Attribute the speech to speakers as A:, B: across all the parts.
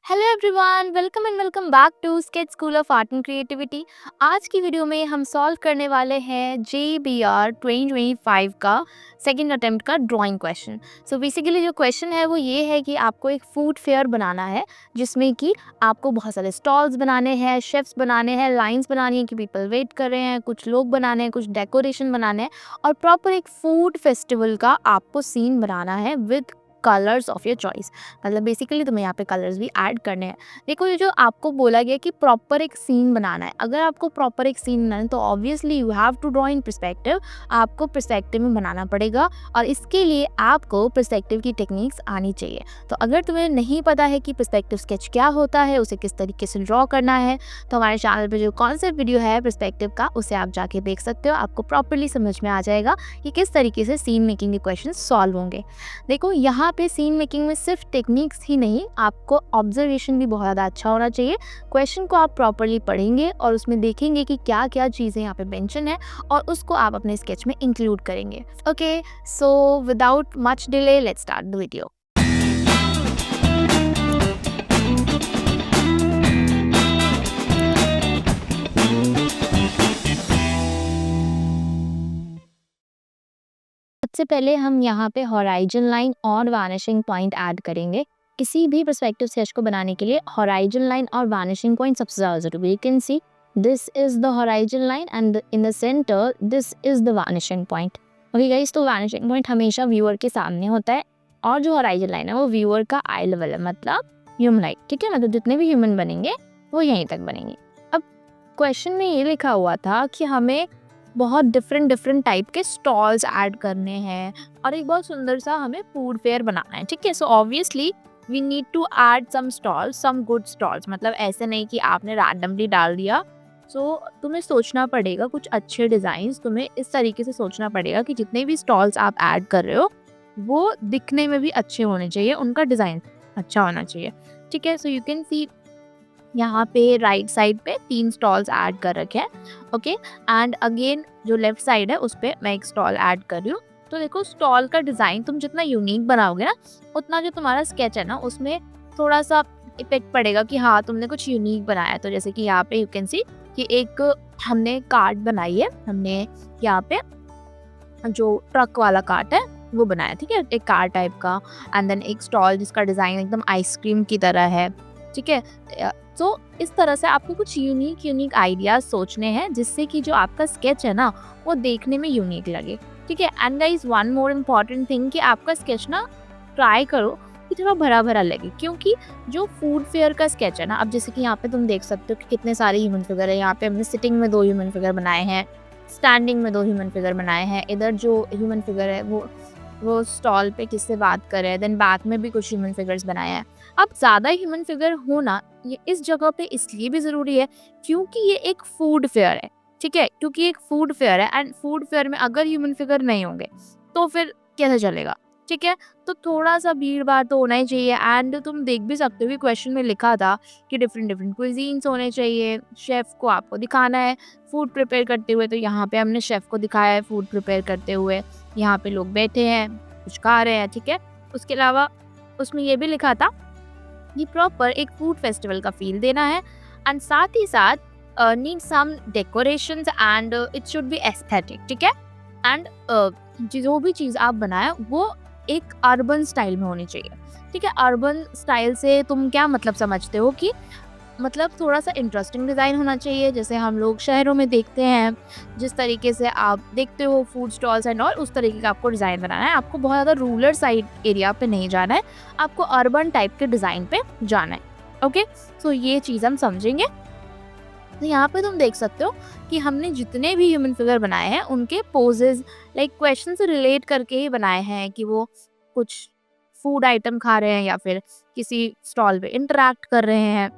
A: Hello everyone, welcome and welcome back to sketch school of art and creativity. आज की video में हम solve करने वाले हैं JBR 2025 का सेकंड अटेम्प्ट का ड्राइंग क्वेश्चन। सो बेसिकली जो क्वेश्चन है वो ये है कि आपको एक फूड फेयर बनाना है जिसमें कि आपको बहुत सारे स्टॉल्स बनाने हैं, शेफ्स बनाने हैं, लाइंस बनानी है कि पीपल वेट कर रहे हैं, कुछ लोग बनाने हैं, कुछ डेकोरेशन बनाने हैं और प्रॉपर एक फूड फेस्टिवल का आपको सीन बनाना है with colours of your choice. मतलब बेसिकली तुम्हें यहाँ पे कलर्स भी ऐड करने हैं। देखो, ये जो आपको बोला गया कि प्रॉपर एक सीन बनाना है, अगर आपको प्रॉपर एक सीन बनाना है तो obviously you have to draw in perspective. आपको पर्सपेक्टिव में बनाना पड़ेगा और इसके लिए आपको पर्सपेक्टिव की टेक्निक्स आनी चाहिए। तो अगर तुम्हें नहीं पता है कि पर्सपेक्टिव स्केच क्या होता है, उसे किस तरीके से ड्रॉ करना है, तो हमारे चैनल पे जो कॉन्सेप्ट वीडियो है पर्सपेक्टिव का, उसे आप जाके देख सकते हो। आपको प्रॉपरली समझ में आ जाएगा कि किस तरीके से सीन मेकिंग के क्वेश्चन सॉल्व होंगे। देखो, यहाँ पे सीन मेकिंग में सिर्फ टेक्निक्स ही नहीं, आपको ऑब्जर्वेशन भी बहुत ज़्यादा अच्छा होना चाहिए। क्वेश्चन को आप प्रॉपर्ली पढ़ेंगे और उसमें देखेंगे कि क्या क्या चीज़ें यहाँ पे मेंशन है और उसको आप अपने स्केच में इंक्लूड करेंगे। Okay, so without much delay let's start the video. सबसे पहले हम यहाँ पे हॉराइजन लाइन और वानिशिंग पॉइंट ऐड करेंगे। किसी भी पर्सपेक्टिव स्केच को बनाने के लिए हॉराइजन लाइन और वानिशिंग पॉइंट सबसे ज़्यादा ज़रूरी है। You can see this is the horizon line and in the centre this is the vanishing point. Okay guys, तो वानिशिंग पॉइंट हमेशा व्यूअर के सामने होता है और जो हॉराइजन लाइन है वो व्यूअर का आई लेवल है, मतलब ह्यूमन लाइट। ठीक है, मतलब जितने भी ह्यूमन बनेंगे वो यहीं तक बनेंगे। अब क्वेश्चन में ये लिखा हुआ था कि हमें बहुत डिफरेंट टाइप के स्टॉल्स ऐड करने हैं और एक बहुत सुंदर सा हमें फूड फेयर बनाना है। ठीक है, so obviously we need to add some stalls, some good stalls. मतलब ऐसे नहीं कि आपने रैंडमली डाल दिया। सो तुम्हें सोचना पड़ेगा कुछ अच्छे डिज़ाइंस, तुम्हें इस तरीके से सोचना पड़ेगा कि जितने भी स्टॉल्स आप ऐड कर रहे हो वो दिखने में भी अच्छे होने चाहिए, उनका डिज़ाइन अच्छा होना चाहिए। ठीक है, सो यू कैन सी यहाँ पे राइट साइड पे 3 स्टॉल्स ऐड कर रखे हैं। ओके, एंड अगेन जो लेफ्ट साइड है उस पे मैं एक स्टॉल ऐड कर रही हूँ। तो देखो, स्टॉल का डिज़ाइन तुम जितना यूनिक बनाओगे ना, उतना जो तुम्हारा स्केच है ना उसमें थोड़ा सा इफेक्ट पड़ेगा कि हाँ तुमने कुछ यूनिक बनाया है। तो जैसे कि यहाँ पे यू कैन सी कि एक हमने कार्ट बनाई है, हमने यहाँ पे जो ट्रक वाला कार्ट है वो बनाया। ठीक है, एक कार टाइप का, एंड देन एक स्टॉल जिसका डिज़ाइन एकदम आइसक्रीम की तरह है। ठीक है, तो इस तरह से आपको कुछ यूनिक आइडियाज सोचने हैं जिससे कि जो आपका स्केच है ना वो देखने में यूनिक लगे। ठीक है, and guys one more important thing कि आपका स्केच ना ट्राई करो कि थोड़ा भरा भरा लगे, क्योंकि जो फूड फेयर का स्केच है ना, अब जैसे कि यहाँ पे तुम देख सकते हो कि कितने सारे ह्यूमन फिगर है। यहाँ पे हमने सिटिंग में 2 ह्यूमन फिगर बनाए हैं, स्टैंडिंग में 2 ह्यूमन फिगर बनाए हैं, इधर जो ह्यूमन फिगर है वो स्टॉल पे किससे बात कर रहे हैं, देन बैक में भी कुछ ह्यूमन फिगर्स बनाए हैं। अब ज़्यादा ह्यूमन फिगर होना ये इस जगह पे इसलिए भी ज़रूरी है क्योंकि ये एक फूड फेयर है। ठीक है, क्योंकि एक फूड फेयर है एंड फूड फेयर में अगर ह्यूमन फिगर नहीं होंगे तो फिर कैसे चलेगा। ठीक है, तो थोड़ा सा भीड़ भाड़ तो होना ही चाहिए। एंड तुम देख भी सकते हो कि क्वेश्चन में लिखा था कि डिफरेंट क्विजीन्स होने चाहिए, शेफ़ को आपको दिखाना है फूड प्रिपेयर करते हुए। तो यहाँ पे हमने शेफ़ को दिखाया है फूड प्रिपेयर करते हुए, यहाँ पे लोग बैठे हैं कुछ खा रहे हैं। ठीक है, उसके अलावा उसमें ये भी लिखा था कि प्रॉपर एक फूड फेस्टिवल का फील देना है एंड साथ ही साथ need some decorations and it should be aesthetic. ठीक है, एंड जो भी चीज़ आप बनाए वो एक अर्बन स्टाइल में होनी चाहिए। ठीक है, अर्बन स्टाइल से तुम क्या मतलब समझते हो कि मतलब थोड़ा सा इंटरेस्टिंग डिज़ाइन होना चाहिए, जैसे हम लोग शहरों में देखते हैं, जिस तरीके से आप देखते हो फूड स्टॉल्स एंड ऑल, उस तरीके का आपको डिज़ाइन बनाना है। आपको बहुत ज़्यादा रूरल साइड एरिया पे नहीं जाना है, आपको अर्बन टाइप के डिज़ाइन पे जाना है। ओके, सो ये चीज़ हम समझेंगे। तो यहाँ पे तुम देख सकते हो कि हमने जितने भी ह्यूमन फिगर बनाए हैं उनके पोजेज लाइक क्वेश्चन से रिलेट करके ही बनाए हैं कि वो कुछ फूड आइटम खा रहे हैं या फिर किसी स्टॉल पे इंटरेक्ट कर रहे हैं।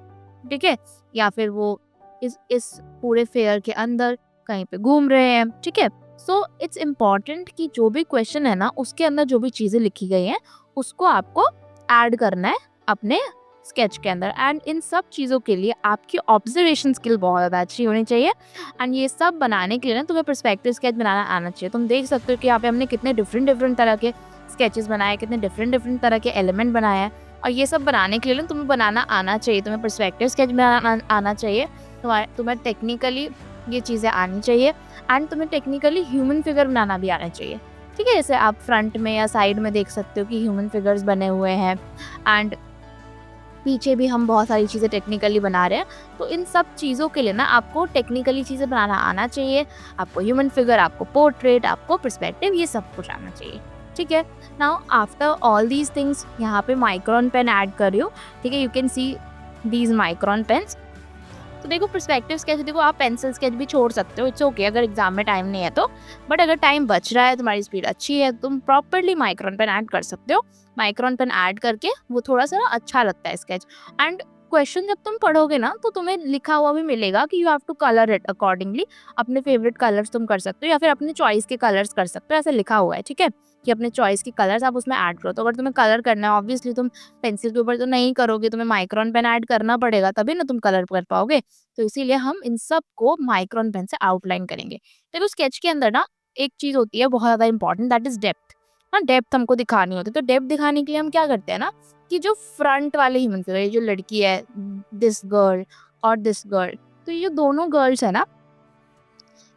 A: ठीक है, या फिर वो इस पूरे फेयर के अंदर कहीं पे घूम रहे हैं। ठीक है, सो इट्स इम्पॉर्टेंट कि जो भी क्वेश्चन है ना उसके अंदर जो भी चीज़ें लिखी गई हैं उसको आपको ऐड करना है अपने स्केच के अंदर। एंड इन सब चीज़ों के लिए आपकी ऑब्जर्वेशन स्किल बहुत ज़्यादा अच्छी होनी चाहिए। एंड ये सब बनाने के लिए ना तुम्हें पर्सपेक्टिव स्केच बनाना आना चाहिए। तुम देख सकते हो कि यहाँ पे हमने कितने डिफरेंट तरह के स्केचेस बनाए, कितने डिफरेंट तरह के एलिमेंट बनाए हैं। और ये सब बनाने के लिए ना तुम्हें बनाना आना चाहिए, तुम्हें पर्सपेक्टिव स्केच बनाना आना चाहिए, तुम्हें टेक्निकली ये चीज़ें आनी चाहिए, एंड तुम्हें टेक्निकली ह्यूमन फिगर बनाना भी आना चाहिए। ठीक है, जैसे आप फ्रंट में या साइड में देख सकते हो कि ह्यूमन फिगर्स बने हुए हैं, एंड पीछे भी हम बहुत सारी चीज़ें टेक्निकली बना रहे हैं। तो इन सब चीज़ों के लिए ना आपको टेक्निकली चीज़ें बनाना आना चाहिए, आपको ह्यूमन फिगर, आपको पोर्ट्रेट, आपको पर्सपेक्टिव, ये सब कुछ आना चाहिए। ठीक है, now after all these things यहाँ पे माइक्रोन पेन ऐड कर रही हूँ। ठीक है, you can see these micron pens. तो देखो पर्सपेक्टिव स्केच, देखो आप पेंसिल स्केच भी छोड़ सकते हो, इट्स ओके अगर एग्जाम में टाइम नहीं है तो, बट अगर टाइम बच रहा है, तुम्हारी स्पीड अच्छी है, तुम प्रॉपरली माइक्रोन पेन ऐड कर सकते हो। माइक्रोन पेन ऐड करके वो थोड़ा सा ना अच्छा लगता है स्केच। एंड क्वेश्चन जब तुम पढ़ोगे ना तो तुम्हें लिखा हुआ भी मिलेगा कि you have to colour it accordingly. अपने फेवरेट कलर्स तुम कर सकते हो या फिर अपने चॉइस के कलर्स कर सकते हो, ऐसा लिखा हुआ है। ठीक है, कि अपने चॉइस के कलर्स आप उसमें ऐड करो। तो अगर तुम्हें कलर करना है, ऑब्वियसली तुम पेंसिल के ऊपर तो नहीं करोगे, तुम्हें माइक्रोन पेन ऐड करना पड़ेगा, तभी ना तुम कलर कर पाओगे। तो इसीलिए हम इन सब को माइक्रोन पेन से आउटलाइन करेंगे। देखो स्केच के अंदर ना एक चीज होती है बहुत ज्यादा इंपॉर्टेंट, दैट इज डेप्थ। हाँ, डेप्थ हमको दिखानी होती है। तो डेप्थ दिखाने के लिए हम क्या करते हैं ना, कि जो फ्रंट वाले ह्यूमन फिगर, ये जो लड़की है, दिस गर्ल और दिस गर्ल, तो ये जो दोनों गर्ल्स है ना,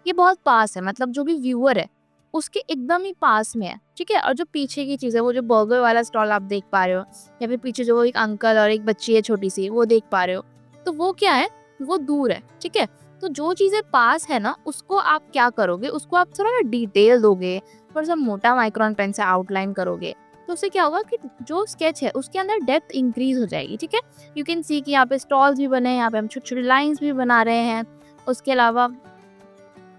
A: ये बहुत पास है, मतलब जो भी व्यूअर है उसके एकदम ही पास में है। ठीक है, और जो पीछे की चीज़ है, वो जो बर्गर वाला स्टॉल आप देख पा रहे हो, या फिर पीछे जो वो एक अंकल और एक बच्ची है छोटी सी, वो देख पा रहे हो, तो वो क्या है, वो दूर है। ठीक है, तो जो चीज़ें पास है ना, उसको आप क्या करोगे, उसको आप थोड़ा ना डिटेल दोगे, थोड़ा सा मोटा माइक्रोन पेन से आउटलाइन करोगे, तो उससे क्या होगा कि जो स्केच है उसके अंदर डेप्थ इंक्रीज हो जाएगी। ठीक है, यू कैन सी कि यहाँ पे स्टॉल्स भी बने हैं, यहाँ पे हम छोटी छोटी लाइन्स भी बना रहे हैं। उसके अलावा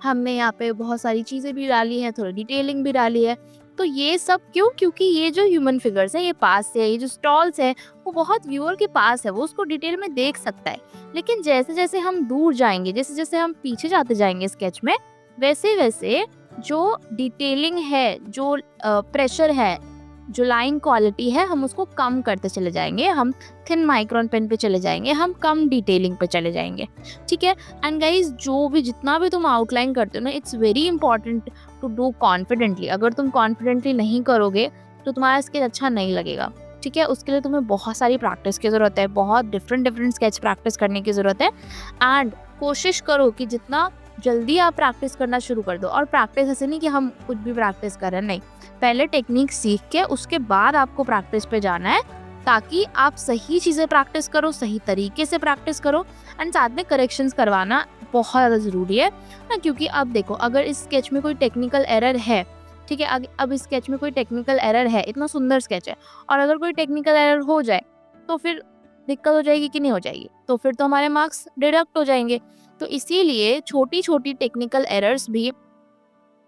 A: हमने यहाँ पे बहुत सारी चीज़ें भी डाली हैं, थोड़ी डिटेलिंग भी डाली है। तो ये सब क्यों? क्योंकि ये जो ह्यूमन फिगर्स है ये पास से है, ये जो स्टॉल्स है वो बहुत व्यूअर के पास है, वो उसको डिटेल में देख सकता है। लेकिन जैसे जैसे हम दूर जाएंगे, जैसे जैसे हम पीछे जाते जाएंगे स्केच में, वैसे वैसे जो डिटेलिंग है, जो प्रेशर है, जो लाइन क्वालिटी है, हम उसको कम करते चले जाएंगे, हम थिन माइक्रोन पेन पे चले जाएंगे, हम कम डिटेलिंग पे चले जाएंगे। ठीक है, एंड गाइज जो भी जितना भी तुम आउटलाइन करते हो ना, it's very important to do confidently. अगर तुम कॉन्फिडेंटली नहीं करोगे तो तुम्हारा स्केच अच्छा नहीं लगेगा। ठीक है, उसके लिए तुम्हें बहुत सारी प्रैक्टिस की ज़रूरत है, बहुत डिफरेंट डिफरेंट स्केच प्रैक्टिस करने की ज़रूरत है। एंड कोशिश करो कि जितना जल्दी आप प्रैक्टिस करना शुरू कर दो। और प्रैक्टिस ऐसे नहीं कि हम कुछ भी प्रैक्टिस कर रहे हैं, नहीं, पहले टेक्निक सीख के उसके बाद आपको प्रैक्टिस पे जाना है, ताकि आप सही चीज़ें प्रैक्टिस करो, सही तरीके से प्रैक्टिस करो, एंड साथ में करेक्शंस करवाना बहुत ज़्यादा ज़रूरी है ना। क्योंकि अब देखो, अगर इस स्केच में कोई टेक्निकल एरर है, ठीक है, अब इस स्केच में कोई टेक्निकल एरर है, इतना सुंदर स्केच है, और अगर कोई टेक्निकल एरर हो जाए तो फिर दिक्कत हो जाएगी कि नहीं हो जाएगी? तो फिर तो हमारे मार्क्स डिडक्ट हो जाएंगे। तो इसीलिए छोटी छोटी टेक्निकल एरर्स भी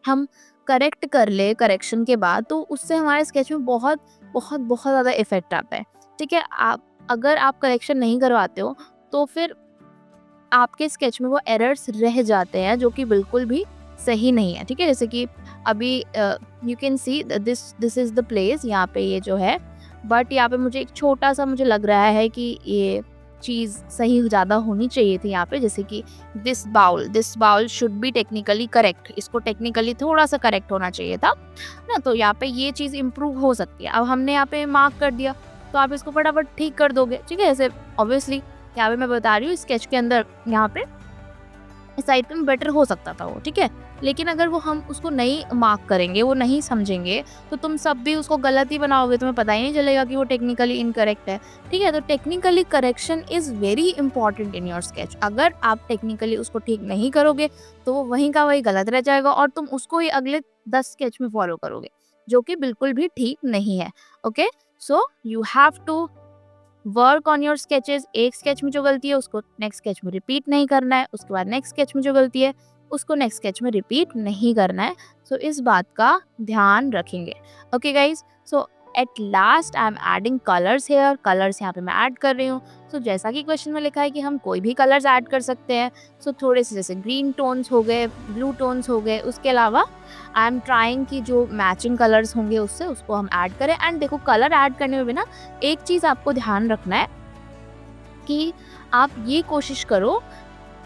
A: हम करेक्ट कर ले करेक्शन के बाद, तो उससे हमारे स्केच में बहुत बहुत बहुत ज़्यादा इफेक्ट आता है। ठीक है, अगर आप करेक्शन नहीं करवाते हो तो फिर आपके स्केच में वो एरर्स रह जाते हैं, जो कि बिल्कुल भी सही नहीं है। ठीक है, जैसे कि अभी you can see this is the place, यहाँ पे ये जो है, बट यहाँ पे मुझे एक छोटा सा मुझे लग रहा है कि ये चीज़ सही ज़्यादा होनी चाहिए थी यहाँ पे। जैसे कि this bowl should be technically correct, इसको टेक्निकली थोड़ा सा करेक्ट होना चाहिए था ना। तो यहाँ पे ये चीज़ इम्प्रूव हो सकती है। अब हमने यहाँ पे मार्क कर दिया, तो आप इसको फटाफट ठीक कर दोगे। ठीक है, ऐसे ऑब्वियसली यहाँ पे मैं बता रही हूँ, स्केच के अंदर यहाँ पे इस साइड पे बेटर हो सकता था वो। ठीक है, लेकिन अगर वो हम उसको नहीं मार्क करेंगे, वो नहीं समझेंगे, तो तुम सब भी उसको गलत ही बनाओगे, तुम्हें पता ही नहीं चलेगा कि वो टेक्निकली इनकरेक्ट है। ठीक है, तो technically correction is very important in your sketch. अगर आप टेक्निकली उसको ठीक नहीं करोगे तो वो वहीं का वही गलत रह जाएगा, और तुम उसको ही अगले 10 स्केच में फॉलो करोगे, जो कि बिल्कुल भी ठीक नहीं है। Okay, so you have to work on your sketches. एक स्केच में जो गलती है उसको नेक्स्ट स्केच में रिपीट नहीं करना है, उसके बाद नेक्स्ट स्केच में जो गलती है उसको नेक्स्ट स्केच में रिपीट नहीं करना है। सो इस बात का ध्यान रखेंगे। Okay guys, so at last I am adding colours here. Colours यहाँ पे मैं ऐड कर रही हूँ। सो जैसा कि क्वेश्चन में लिखा है कि हम कोई भी कलर्स ऐड कर सकते हैं। सो थोड़े से जैसे ग्रीन टोन्स हो गए, ब्लू टोन्स हो गए, उसके अलावा आई एम ट्राइंग कि जो मैचिंग कलर्स होंगे उससे उसको हम ऐड करें। एंड देखो, कलर ऐड करने में भी ना एक चीज़ आपको ध्यान रखना है कि आप ये कोशिश करो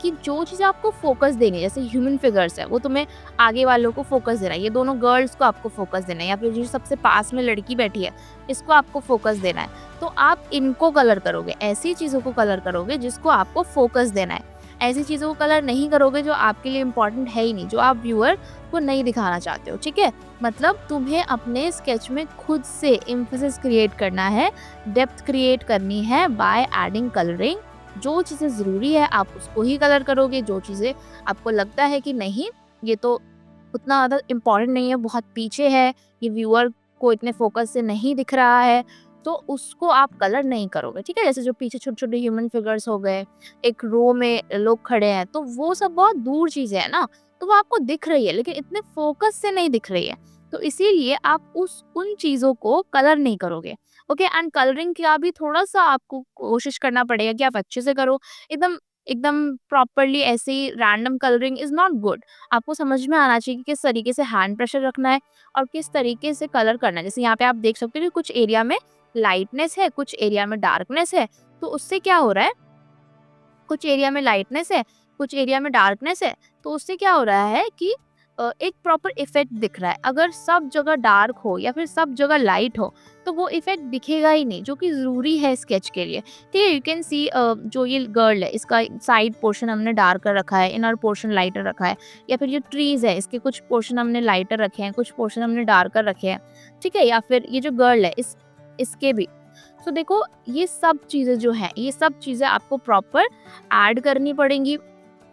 A: कि जो चीज़ें आपको फोकस देनी है, जैसे ह्यूमन फिगर्स है, वो तुम्हें आगे वालों को फोकस देना है, ये दोनों गर्ल्स को आपको फोकस देना है, या फिर जो सबसे पास में लड़की बैठी है इसको आपको फोकस देना है, तो आप इनको कलर करोगे, ऐसी चीज़ों को कलर करोगे जिसको आपको फोकस देना है। ऐसी चीज़ों को कलर नहीं करोगे जो आपके लिए इम्पोर्टेंट है ही नहीं, जो आप व्यूअर को नहीं दिखाना चाहते हो, ठीक है। मतलब तुम्हें अपने स्केच में खुद से एम्फेसिस क्रिएट करना है, डेप्थ क्रिएट करनी है बाय एडिंग कलरिंग। जो चीज़ें ज़रूरी है आप उसको ही कलर करोगे, जो चीज़ें आपको लगता है कि नहीं ये तो उतना ज़्यादा इम्पोर्टेंट नहीं है, बहुत पीछे है, ये व्यूअर को इतने फोकस से नहीं दिख रहा है, तो उसको आप कलर नहीं करोगे, ठीक है। जैसे जो पीछे छोटे-छोटे ह्यूमन फिगर्स हो गए, एक रो में लोग खड़े हैं, तो वो सब बहुत दूर चीज़ें हैं ना, तो वो आपको दिख रही है लेकिन इतने फोकस से नहीं दिख रही है, तो इसीलिए आप उन चीज़ों को कलर नहीं करोगे, ओके। एंड कलरिंग का भी थोड़ा-सा आपको कोशिश करना पड़ेगा कि आप अच्छे से करो, एकदम एकदम प्रॉपर्ली ऐसे ही random colouring is not good. आपको समझ में आना चाहिए कि किस तरीके से हैंड प्रेशर रखना है और किस तरीके से कलर करना है। जैसे यहाँ पे आप देख सकते हो कि कुछ एरिया में लाइटनेस है, कुछ एरिया में डार्कनेस है, तो उससे क्या हो रहा है, कुछ एरिया में लाइटनेस है, कुछ एरिया में डार्कनेस है, तो उससे क्या हो रहा है कि एक प्रॉपर इफेक्ट दिख रहा है। अगर सब जगह डार्क हो या फिर सब जगह लाइट हो, तो वो इफेक्ट दिखेगा ही नहीं, जो कि ज़रूरी है स्केच के लिए, ठीक है। यू कैन सी जो ये गर्ल है, इसका साइड पोर्शन हमने डार्कर रखा है, इनर पोर्शन लाइटर रखा है, या फिर ये ट्रीज़ है, इसके कुछ पोर्शन हमने लाइटर रखे हैं, कुछ पोर्शन हमने डार्कर रखे हैं, ठीक है। या फिर ये जो गर्ल है, इसके भी। तो देखो ये सब चीज़ें जो हैं, ये सब चीज़ें आपको प्रॉपर ऐड करनी पड़ेंगी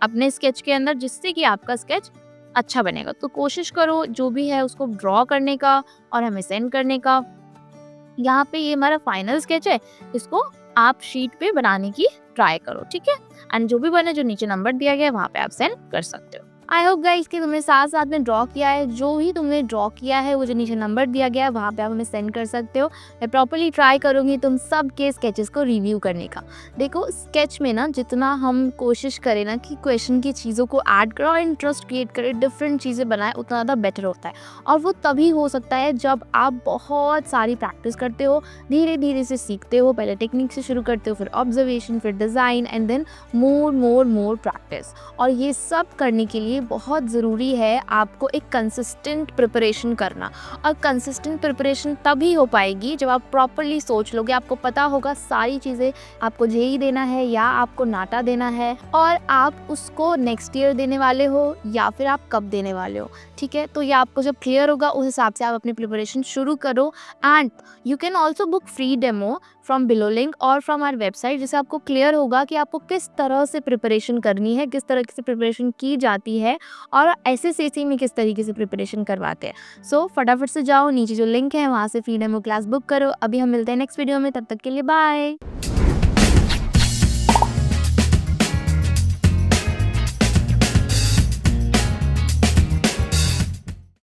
A: अपने स्केच के अंदर, जिससे कि आपका स्केच अच्छा बनेगा। तो कोशिश करो जो भी है उसको ड्रॉ करने का और हमें सेंड करने का। यहाँ पे ये हमारा फाइनल स्केच है, इसको आप शीट पे बनाने की ट्राई करो, ठीक है। एंड जो भी बने, जो नीचे नंबर दिया गया है वहाँ पे आप सेंड कर सकते हो। आई होप गाइस कि तुमने साथ साथ में ड्रॉ किया है, जो ही तुमने ड्रॉ किया है वो जो नीचे नंबर दिया गया है वहाँ पे आप हमें सेंड कर सकते हो। मैं प्रॉपर्ली ट्राई करूँगी तुम सब के स्केचेस को रिव्यू करने का। देखो स्केच में ना जितना हम कोशिश करें ना कि क्वेश्चन की चीज़ों को ऐड करो और इंटरेस्ट क्रिएट करें, डिफरेंट चीज़ें बनाए, उतना ज़्यादा बेटर होता है। और वो तभी हो सकता है जब आप बहुत सारी प्रैक्टिस करते हो, धीरे धीरे से सीखते हो। पहले टेक्निक से शुरू करते हो, फिर ऑब्जर्वेशन, फिर design and then more practice. और ये सब करने के लिए बहुत ज़रूरी है आपको एक कंसिस्टेंट प्रिपरेशन करना। और कंसिस्टेंट प्रिपरेशन तभी हो पाएगी जब आप प्रॉपरली सोच लोगे, आपको पता होगा सारी चीज़ें, आपको जेईई देना है या आपको नाटा देना है, और आप उसको नेक्स्ट ईयर देने वाले हो या फिर आप कब देने वाले हो, ठीक है। तो ये आपको जब क्लियर होगा उस हिसाब से आप अपनी प्रिपरेशन शुरू करो। And you can also book free demo from below link और फ्रॉम आवर वेबसाइट, जिससे आपको क्लियर होगा कि आपको किस तरह से प्रिपरेशन करनी है, किस तरह से प्रिपरेशन की जाती है और SSAC में किस तरीके से प्रिपरेशन करवाते हैं। सो फटाफट से जाओ, नीचे जो लिंक है वहाँ से फ्री डेमो क्लास बुक करो। अभी हम मिलते हैं नेक्स्ट वीडियो में, तब तक के लिए बाय।